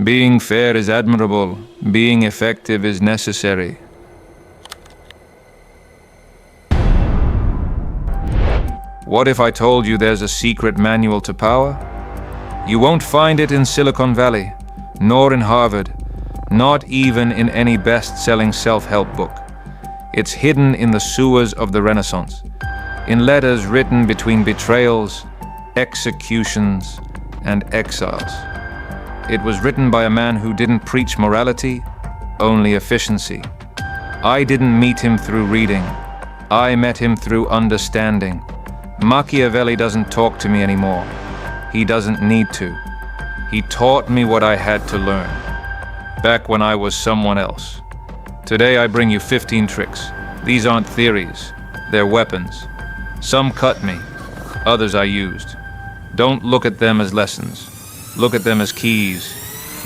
Being fair is admirable. Being effective is necessary. What if I told you there's a secret manual to power? You won't find it in Silicon Valley, nor in Harvard, not even in any best-selling self-help book. It's hidden in the sewers of the Renaissance, in letters written between betrayals, executions, and exiles. It was written by a man who didn't preach morality, only efficiency. I didn't meet him through reading. I met him through understanding. Machiavelli doesn't talk to me anymore. He doesn't need to. He taught me what I had to learn, back when I was someone else. Today I bring you 15 tricks. These aren't theories, they're weapons. Some cut me, others I used. Don't look at them as lessons. Look at them as keys.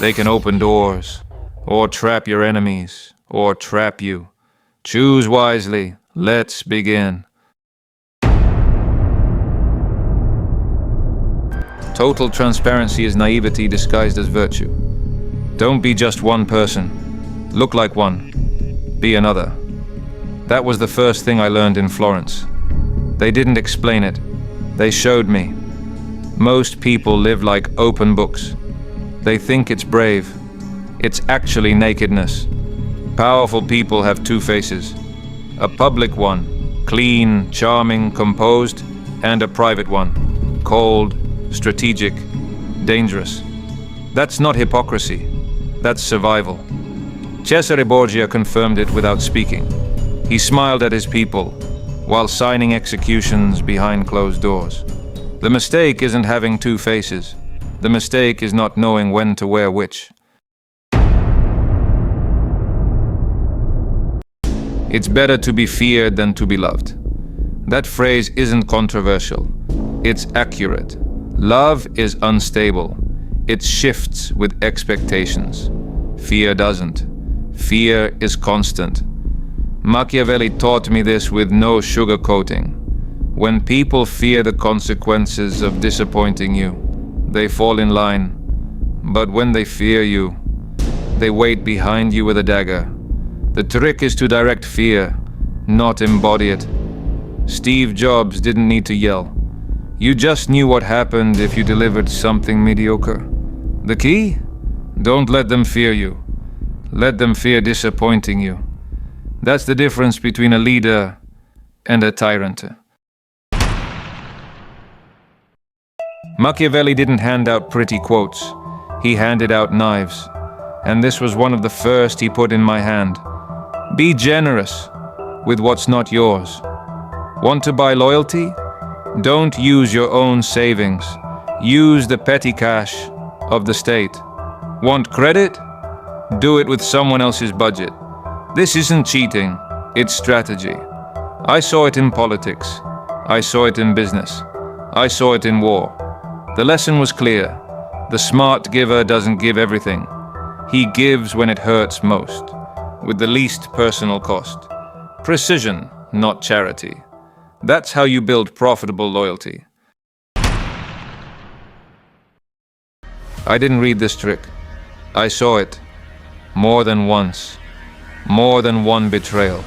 They can open doors, or trap your enemies, or trap you. Choose wisely. Let's begin. Total transparency is naivety disguised as virtue. Don't be just one person. Look like one. Be another. That was the first thing I learned in Florence. They didn't explain it. They showed me. Most people live like open books. They think it's brave. It's actually nakedness. Powerful people have two faces. A public one, clean, charming, composed, and a private one, cold, strategic, dangerous. That's not hypocrisy. That's survival. Cesare Borgia confirmed it without speaking. He smiled at his people while signing executions behind closed doors. The mistake isn't having two faces. The mistake is not knowing when to wear which. It's better to be feared than to be loved. That phrase isn't controversial. It's accurate. Love is unstable. It shifts with expectations. Fear doesn't. Fear is constant. Machiavelli taught me this with no sugarcoating. When people fear the consequences of disappointing you, they fall in line. But when they fear you, they wait behind you with a dagger. The trick is to direct fear, not embody it. Steve Jobs didn't need to yell. You just knew what happened if you delivered something mediocre. The key? Don't let them fear you. Let them fear disappointing you. That's the difference between a leader and a tyrant. Machiavelli didn't hand out pretty quotes. He handed out knives. And this was one of the first he put in my hand. Be generous with what's not yours. Want to buy loyalty? Don't use your own savings. Use the petty cash of the state. Want credit? Do it with someone else's budget. This isn't cheating, it's strategy. I saw it in politics. I saw it in business. I saw it in war. The lesson was clear. The smart giver doesn't give everything. He gives when it hurts most, with the least personal cost. Precision, not charity. That's how you build profitable loyalty. I didn't read this trick. I saw it. More than once. More than one betrayal.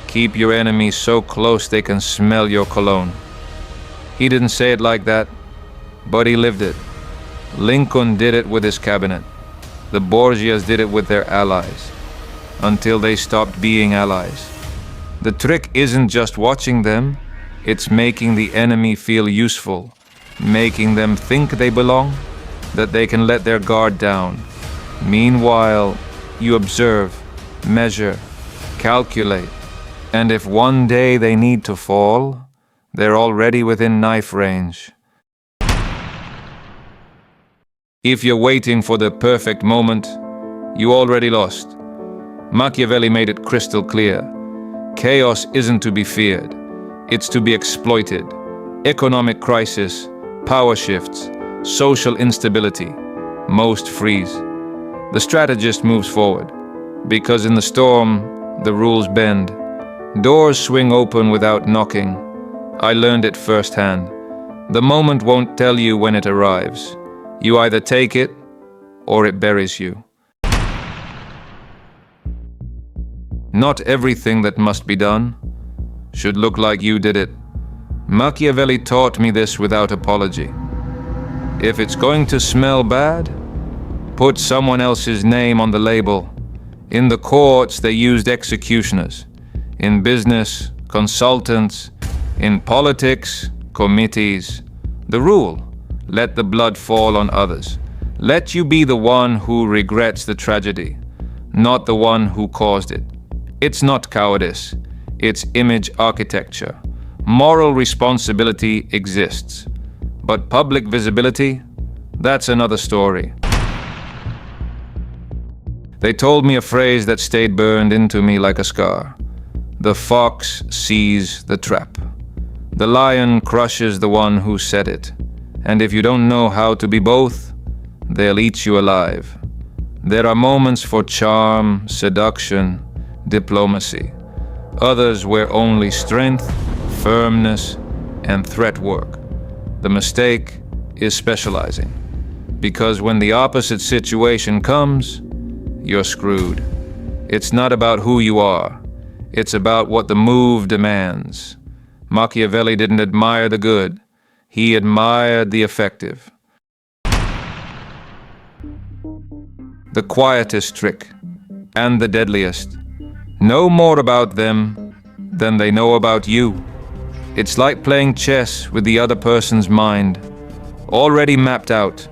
Keep your enemies so close they can smell your cologne. He didn't say it like that, but he lived it. Lincoln did it with his cabinet. The Borgias did it with their allies, until they stopped being allies. The trick isn't just watching them, it's making the enemy feel useful, making them think they belong, that they can let their guard down. Meanwhile, you observe, measure, calculate, and if one day they need to fall, they're already within knife range. If you're waiting for the perfect moment, you already lost. Machiavelli made it crystal clear. Chaos isn't to be feared, it's to be exploited. Economic crisis, power shifts, social instability, most freeze. The strategist moves forward, because in the storm, the rules bend. Doors swing open without knocking. I learned it firsthand. The moment won't tell you when it arrives. You either take it, or it buries you. Not everything that must be done should look like you did it. Machiavelli taught me this without apology. If it's going to smell bad, put someone else's name on the label. In the courts, they used executioners. In business, consultants. In politics, committees. The rule: let the blood fall on others. Let you be the one who regrets the tragedy, not the one who caused it. It's not cowardice, it's image architecture. Moral responsibility exists, but public visibility, that's another story. They told me a phrase that stayed burned into me like a scar. The fox sees the trap. The lion crushes the one who set it. And if you don't know how to be both, they'll eat you alive. There are moments for charm, seduction, diplomacy. Others where only strength, firmness, and threat work. The mistake is specializing. Because when the opposite situation comes, you're screwed. It's not about who you are. It's about what the move demands. Machiavelli didn't admire the good. He admired the effective. The quietest trick, and the deadliest. Know more about them than they know about you. It's like playing chess with the other person's mind. Already mapped out.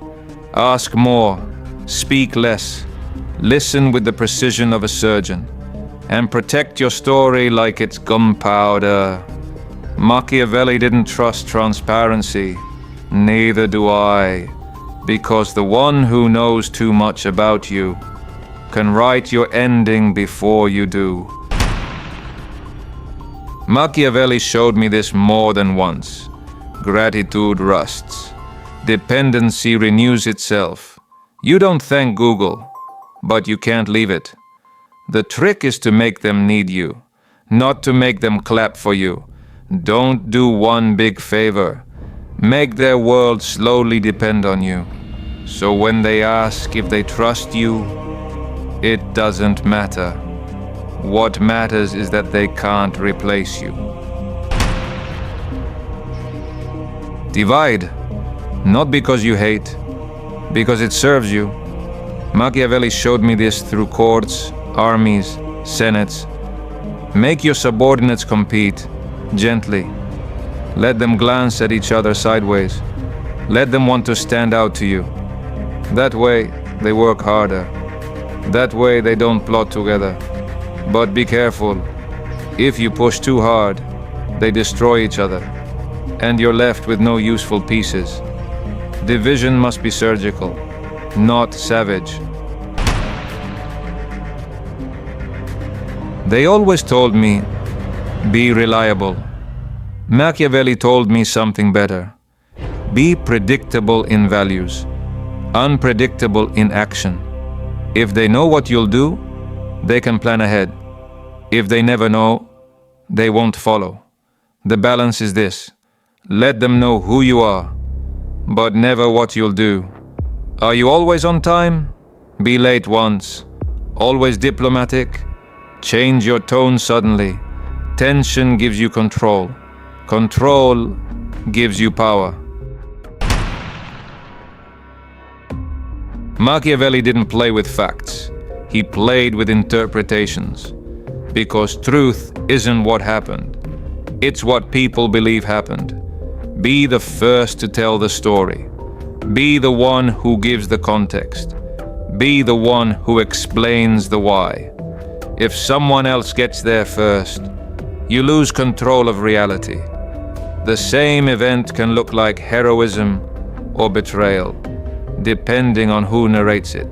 Ask more. Speak less. Listen with the precision of a surgeon. And protect your story like it's gunpowder. Machiavelli didn't trust transparency. Neither do I. Because the one who knows too much about you can write your ending before you do. Machiavelli showed me this more than once. Gratitude rusts. Dependency renews itself. You don't thank Google, but you can't leave it. The trick is to make them need you, not to make them clap for you. Don't do one big favor. Make their world slowly depend on you. So when they ask if they trust you, it doesn't matter. What matters is that they can't replace you. Divide, not because you hate, because it serves you. Machiavelli showed me this through courts, armies, senates. Make your subordinates compete, gently. Let them glance at each other sideways. Let them want to stand out to you. That way, they work harder. That way, they don't plot together. But be careful. If you push too hard, they destroy each other. And you're left with no useful pieces. Division must be surgical, not savage. They always told me, be reliable. Machiavelli told me something better. Be predictable in values, unpredictable in action. If they know what you'll do, they can plan ahead. If they never know, they won't follow. The balance is this. Let them know who you are, but never what you'll do. Are you always on time? Be late once. Always diplomatic? Change your tone suddenly. Tension gives you control. Control gives you power. Machiavelli didn't play with facts. He played with interpretations. Because truth isn't what happened. It's what people believe happened. Be the first to tell the story. Be the one who gives the context. Be the one who explains the why. If someone else gets there first, you lose control of reality. The same event can look like heroism or betrayal, depending on who narrates it.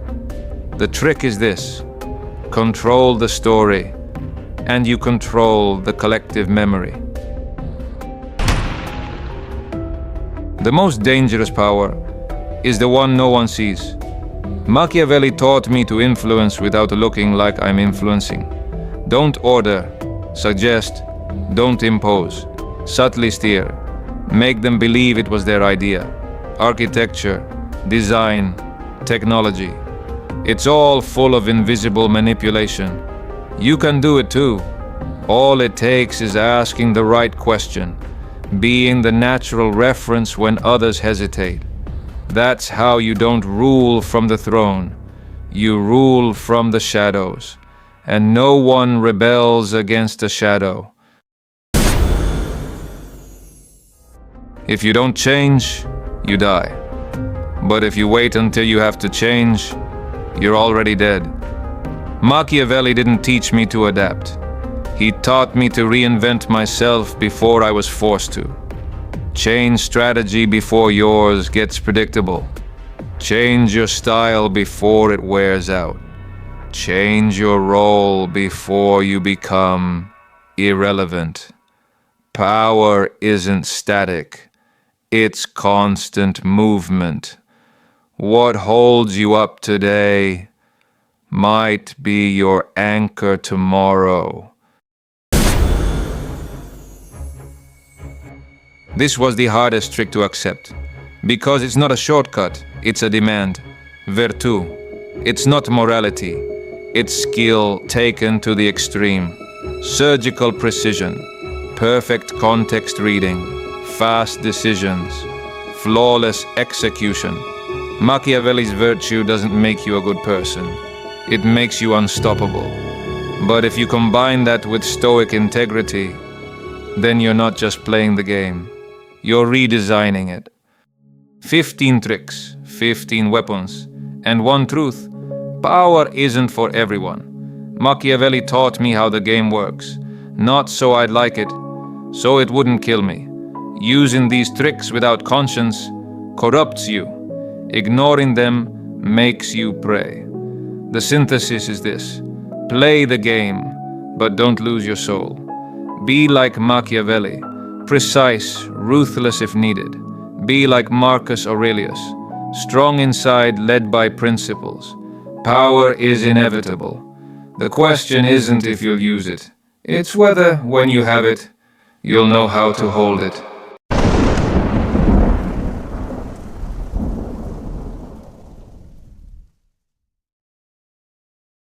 The trick is this: control the story, and you control the collective memory. The most dangerous power is the one no one sees. Machiavelli taught me to influence without looking like I'm influencing. Don't order, suggest, don't impose. Subtly steer. Make them believe it was their idea. Architecture, design, technology. It's all full of invisible manipulation. You can do it too. All it takes is asking the right question, being the natural reference when others hesitate. That's how you don't rule from the throne. You rule from the shadows, and no one rebels against a shadow. If you don't change, you die. But if you wait until you have to change, you're already dead. Machiavelli didn't teach me to adapt. He taught me to reinvent myself before I was forced to. Change strategy before yours gets predictable. Change your style before it wears out. Change your role before you become irrelevant. Power isn't static. It's constant movement. What holds you up today might be your anchor tomorrow. This was the hardest trick to accept, because it's not a shortcut, it's a demand. Virtù. It's not morality, it's skill taken to the extreme. Surgical precision, perfect context reading, fast decisions, flawless execution. Machiavelli's virtue doesn't make you a good person. It makes you unstoppable. But if you combine that with stoic integrity, then you're not just playing the game. You're redesigning it. 15 tricks, 15 weapons, and one truth. Power isn't for everyone. Machiavelli taught me how the game works. Not so I'd like it, so it wouldn't kill me. Using these tricks without conscience corrupts you. Ignoring them makes you prey. The synthesis is this: play the game, but don't lose your soul. Be like Machiavelli, precise, ruthless if needed. Be like Marcus Aurelius, strong inside, led by principles. Power is inevitable. The question isn't if you'll use it. It's whether, when you have it, you'll know how to hold it.